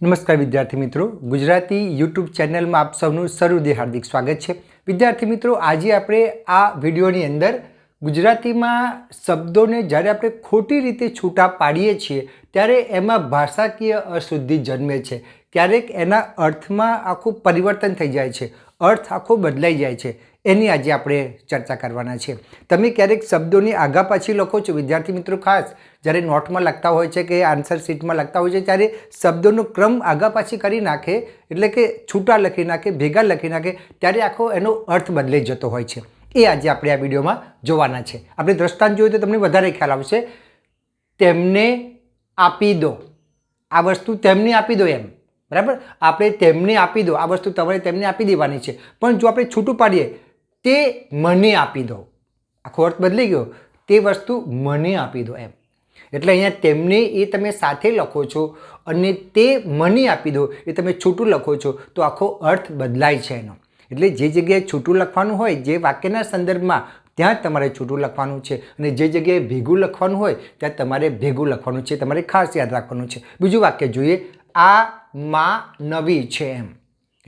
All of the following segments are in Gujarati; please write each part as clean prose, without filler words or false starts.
નમસ્કાર વિદ્યાર્થી મિત્રો, ગુજરાતી યુટ્યુબ ચેનલમાં આપ સૌનું સહૃદય હાર્દિક સ્વાગત છે। વિદ્યાર્થી મિત્રો, આજે આપણે આ વિડીયોની અંદર ગુજરાતીમાં શબ્દોને જ્યારે આપણે ખોટી રીતે છૂટા પાડીએ છીએ ત્યારે એમાં ભાષાકીય અશુદ્ધિ જન્મે છે। ક્યારેક એના અર્થમાં આખું પરિવર્તન થઈ જાય છે, અર્થ આખો બદલાઈ જાય છે। એની આજે આપણે ચર્ચા કરવાના છે। તમે ક્યારેક શબ્દોની આગા પાછી લખો છો વિદ્યાર્થી મિત્રો, ખાસ જ્યારે નોટમાં લખતા હોય છે કે આન્સર શીટમાં લખતા હોય છે ત્યારે શબ્દોનો ક્રમ આગા પાછી કરી નાખે, એટલે કે છૂટા લખી નાખે, ભેગા લખી નાખે, ત્યારે આખો એનો અર્થ બદલાઈ જતો હોય છે। એ આજે આપણે આ વિડીયોમાં જોવાના છે। આપણે દ્રષ્ટાંત જોઈએ તો તમને વધારે ખ્યાલ આવશે। તેમને આપી દો, આ વસ્તુ તેમને આપી દો એમ, બરાબર? આપણે તેમને આપી દો, આ વસ્તુ તમારે તેમને આપી દેવાની છે, પણ જો આપણે છૂટું પાડીએ તે મને આપી દો, આખો અર્થ બદલી ગયો, તે વસ્તુ મને આપી દો એમ। એટલે અહીંયા તેમને એ તમે સાથે લખો છો અને તે મને આપી દો એ તમે છૂટું લખો છો તો આખો અર્થ બદલાય છે એનો। એટલે જે જગ્યાએ છૂટું લખવાનું હોય, જે વાક્યના સંદર્ભમાં, ત્યાં તમારે છૂટું લખવાનું છે, અને જે જગ્યાએ ભેગું લખવાનું હોય ત્યાં તમારે ભેગું લખવાનું છે, તમારે ખાસ યાદ રાખવાનું છે। બીજું વાક્ય જોઈએ, આ માં નવી છે એમ,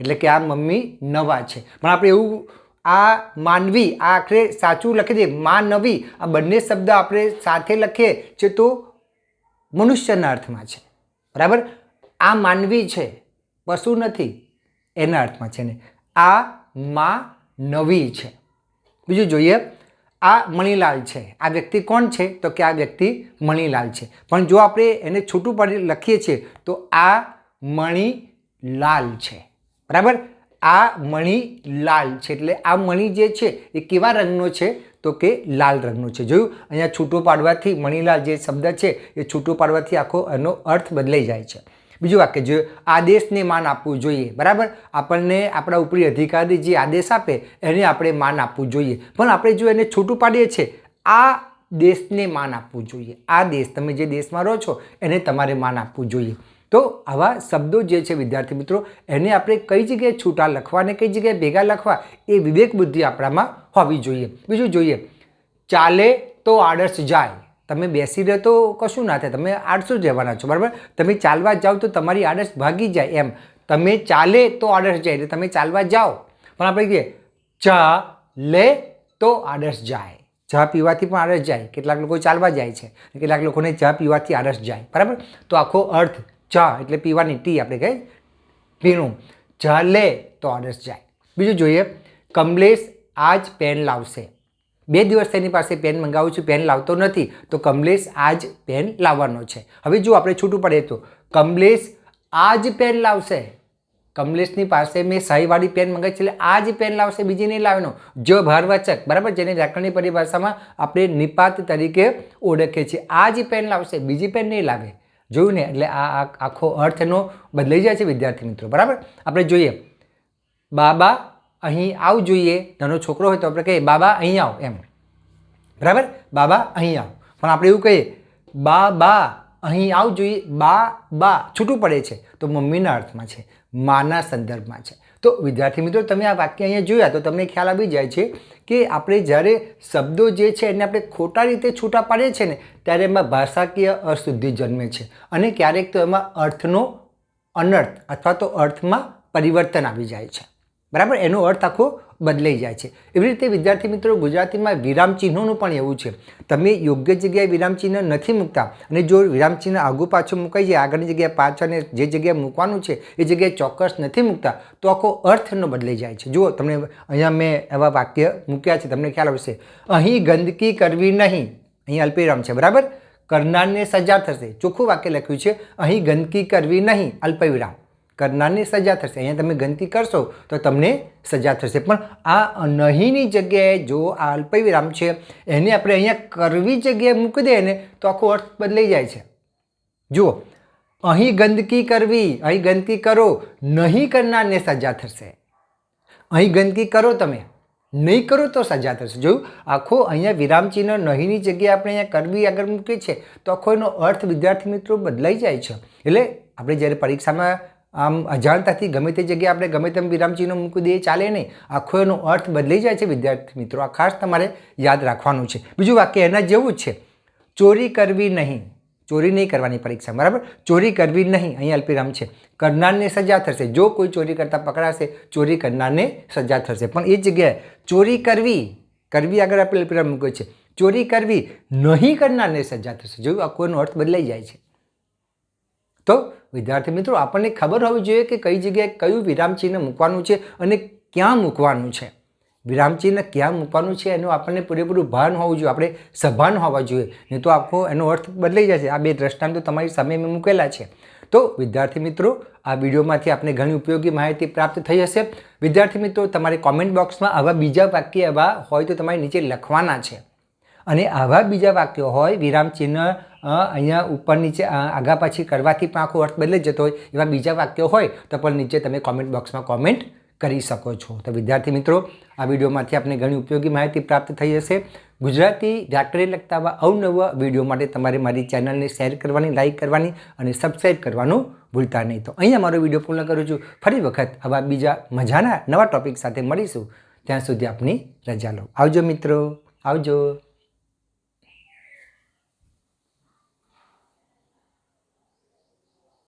એટલે કે આ મમ્મી નવા છે, પણ આપણે એવું આ માનવી, આ આખરે સાચું લખી દઈએ, માં નવી, આ બંને શબ્દ આપણે સાથે લખીએ છે તો મનુષ્યના અર્થમાં છે, બરાબર? આ માનવી છે, પશુ નથી, એના અર્થમાં છે ને। આ માં નવી છે। બીજું જોઈએ, આ મણીલાલ છે, આ વ્યક્તિ કોણ છે? તો કે આ વ્યક્તિ મણીલાલ છે, પણ જો આપણે એને છૂટું પાડી લખીએ છીએ તો આ મણીલાલ છે, બરાબર? આ મણી લાલ છે, એટલે આ મણી જે છે એ કેવા રંગનો છે? તો કે લાલ રંગનો છે। જોયું, અહીંયા છૂટું પાડવાથી મણીલાલ જે શબ્દ છે એ છૂટું પાડવાથી આખો એનો અર્થ બદલાઈ જાય છે। બીજું વાક્ય જોયું, આદેશને માન આપવું જોઈએ, બરાબર? આપણને આપણા ઉપરી અધિકારી જે આદેશ આપે એને આપણે માન આપવું જોઈએ, પણ આપણે જો એને છૂટું પાડીએ છીએ, આ દેશને માન આપવું જોઈએ, આ દેશ, તમે જે દેશમાં રહો છો એને તમારે માન આપવું જોઈએ। તો આવા શબ્દો જે છે વિદ્યાર્થી મિત્રો, એને આપણે કઈ જગ્યાએ છૂટા લખવા અને કઈ જગ્યાએ ભેગા લખવા એ વિવેક બુદ્ધિ આપણામાં હોવી જોઈએ। બીજું જોઈએ, ચાલે તો આળસ જાય, તમે બેસી રહો તો કશું ના થાય, તમે આળસુ જ રહેવાના છો, બરાબર? તમે ચાલવા જાઓ તો તમારી આળસ ભાગી જાય એમ, તમે ચાલે તો આળસ જાય, એટલે તમે ચાલવા જાઓ, પણ આપણે કહીએ ચાલે તો આળસ જાય, ચા પીવાથી પણ આળસ જાય, કેટલાક લોકો ચાલવા જાય છે, કેટલાક લોકોને ચા પીવાથી આળસ જાય, બરાબર? તો આખો અર્થ, ચા એટલે પીવાની, ટી આપણે કહીએ પીણું, ચાલે તો આળસ જાય। બીજું જોઈએ, કમલેશ આજ પેન લાવશે, 2 દિવસ તેની પાસે પેન મંગાવું છું, પેન લાવતો નથી, તો કમલેશ આજ પેન લાવવાનો છે। હવે જો આપણે છૂટું પડે તો કમલેશ આજ પેન લાવશે, કમલેશની પાસે મેં સહીવાળી પેન મંગાવી છે એટલે આ જ પેન લાવશે, બીજી નહીં લાવવાનો। જો ભારવાચક, બરાબર, જેને વ્યાકરણની પરિભાષામાં આપણે નિપાત તરીકે ઓળખીએ છીએ, આ જ પેન લાવશે, બીજી પેન નહીં લાવે। જોયું ને? એટલે આ આખો અર્થ એનો બદલાઈ જાય છે વિદ્યાર્થી મિત્રો, બરાબર? આપણે જોઈએ, બાબા અહીં આવ જોઈએ, નાનો છોકરો હોય તો આપણે કહીએ બાબા અહીં આવ એમ, બરાબર? બાબા અહીં આવ, પણ આપણે એવું કહીએ બા અહીં આવ જોઈએ, બા છૂટું પડે છે તો મમ્મીના અર્થમાં છે, માના સંદર્ભમાં છે। તો વિદ્યાર્થી મિત્રો, તમે આ વાક્ય અહીંયા જોયા તો તમને ખ્યાલ આવી જાય છે કે આપણે જ્યારે શબ્દો જે છે એને આપણે ખોટા રીતે છૂટા પાડીએ છીએ ને ત્યારે એમાં ભાષાકીય અશુદ્ધિ જન્મે છે, અને ક્યારેક તો એમાં અર્થનો અનર્થ અથવા તો અર્થમાં પરિવર્તન આવી જાય છે, બરાબર? એનો અર્થ આખો બદલાઈ જાય છે। એવી રીતે વિદ્યાર્થી મિત્રો, ગુજરાતીમાં વિરામચિહ્નોનું પણ એવું છે, તમે યોગ્ય જગ્યાએ વિરામચિહ્ન નથી મૂકતા, અને જો વિરામચિહ્ન આગું પાછું મુકાઈ જાય, આગળની જગ્યાએ પાછળને જે જગ્યાએ મૂકવાનું છે એ જગ્યાએ ચોક્કસ નથી મૂકતા તો આખો અર્થનો બદલાઈ જાય છે। જુઓ, તમને અહીંયા મેં એવા વાક્ય મૂક્યા છે, તમને ખ્યાલ આવશે, અહીં ગંદકી કરવી નહીં, અહીં અલ્પવિરામ છે, બરાબર? કરનારને સજા થશે, ચોખ્ખું વાક્ય લખ્યું છે, અહીં ગંદકી કરવી નહીં, અલ્પવિરામ, કરનારને સજા થશે, અહીંયા તમે ગંદકી કરશો તો તમને સજા થશે, પણ આ નહીંની જગ્યાએ જો આ અલ્પવિરામ છે એને આપણે અહીંયા કરવી જગ્યાએ મૂકી દઈએ ને તો આખો અર્થ બદલાઈ જાય છે। જુઓ, અહીં ગંદકી કરવી, અહીં ગંદકી કરો, નહીં કરનારને સજા થશે, અહીં ગંદકી કરો, તમે નહીં કરો તો સજા થશે। જોયું, આખો અહીંયા વિરામચિહ્ન નહીંની જગ્યાએ આપણે અહીંયા કરવી આગળ મૂકીએ છીએ તો આખો એનો અર્થ વિદ્યાર્થી મિત્રો બદલાઈ જાય છે। એટલે આપણે જ્યારે પરીક્ષામાં આમ અજાણતાથી ગમે તે જગ્યાએ આપણે ગમે તેમ વિરામચિહ્નો મૂકી દઈએ, ચાલે નહીં, આખો એનો અર્થ બદલાઈ જાય છે વિદ્યાર્થી મિત્રો, આ ખાસ તમારે યાદ રાખવાનું છે। બીજું વાક્ય એના જેવું જ છે, ચોરી કરવી નહીં, ચોરી નહીં કરવાની પરીક્ષા, બરાબર? ચોરી કરવી નહીં, અહીંયા અલ્પવિરામ છે. કરનારને સજા થશે. જો કોઈ ચોરી કરતા પકડાશે, ચોરી કરનારને સજા થશે. પણ એ જગ્યાએ ચોરી કરવી આગળ આપણે અલ્પવિરામ મૂક્યો છે. ચોરી કરવી નહીં કરનારને સજા થશે. જોયું, આખો એનો અર્થ બદલાઈ જાય છે. તો વિદ્યાર્થી મિત્રો, આપણને ખબર હોવી જોઈએ કે કઈ જગ્યાએ કયું વિરામચિહ્ન મૂકવાનું છે અને ક્યાં મૂકવાનું છે. વિરામચિહ્ન ક્યાં મૂકવાનું છે એનું આપણને પૂરેપૂરું ભાન હોવું જોઈએ, આપણે સભાન હોવા જોઈએ, નહીં તો આખો એનો અર્થ બદલાઈ જશે. આ બે દ્રષ્ટાંતો તમારી સામે મેં મૂકેલા છે. તો વિદ્યાર્થી મિત્રો, આ વિડીયોમાંથી આપને ઘણી ઉપયોગી માહિતી પ્રાપ્ત થઈ હશે. વિદ્યાર્થી મિત્રો, તમારે કોમેન્ટ બોક્સમાં આવા બીજા વાક્ય એવા હોય તો તમારે નીચે લખવાના છે. અને આવા બીજા વાક્યો હોય, વિરામચિહ્ન અહીંયા ઉપર નીચે આગા પાછી કરવાથી પણ આખો અર્થ બદલાઈ જતો હોય, એવા બીજા વાક્યો હોય તો પણ નીચે તમે કોમેન્ટ બોક્સમાં કોમેન્ટ કરી શકો છો. તો વિદ્યાર્થી મિત્રો, આ વિડીયોમાંથી આપને ઘણી ઉપયોગી માહિતી પ્રાપ્ત થઈ હશે. ગુજરાતી વ્યાકરણને લગતા આવા અવનવા વિડીયો માટે તમારે મારી ચેનલને શેર કરવાની, લાઇક કરવાની અને સબસ્ક્રાઈબ કરવાનું ભૂલતા નહીં. તો અહીંયા મારો વિડીયો પૂર્ણ કરું છું. ફરી વખત આવા બીજા મજાના નવા ટોપિક સાથે મળીશું. ત્યાં સુધી આપની રજા લો. આવજો મિત્રો, આવજો.